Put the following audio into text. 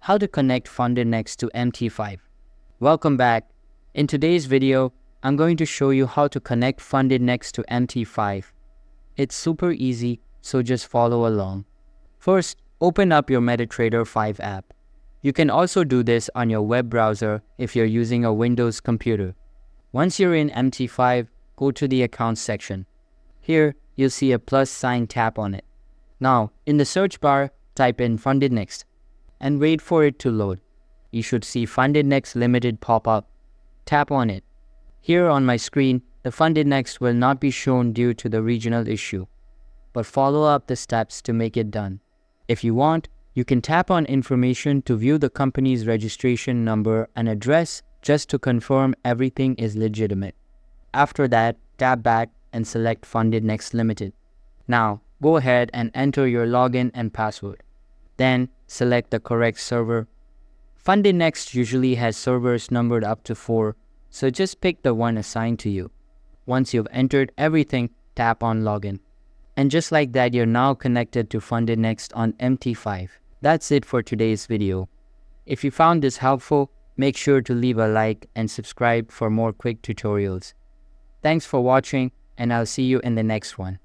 how to connect FundedNext to MT5. Welcome back. In today's video, I'm going to show you how to connect FundedNext to MT5. It's super easy, so just follow along. First, open up your MetaTrader 5 app. You can also do this on your web browser if you're using a Windows computer. Once you're in MT5, go to the Accounts section. Here, you'll see a plus sign, tap on it. Now, in the search bar, type in FundedNext and wait for it to load. You should see FundedNext Limited pop up. Tap on it. Here on my screen, the FundedNext will not be shown due to the regional issue, but follow up the steps to make it done. If you want, you can tap on information to view the company's registration number and address just to confirm everything is legitimate. After that, tap back and select FundedNext Limited. Now, go ahead and enter your login and password. Then, select the correct server. FundedNext usually has servers numbered up to 4, so just pick the one assigned to you. Once you've entered everything, tap on Login. And just like that, you're now connected to FundedNext on MT5. That's it for today's video. If you found this helpful, make sure to leave a like and subscribe for more quick tutorials. Thanks for watching, and I'll see you in the next one.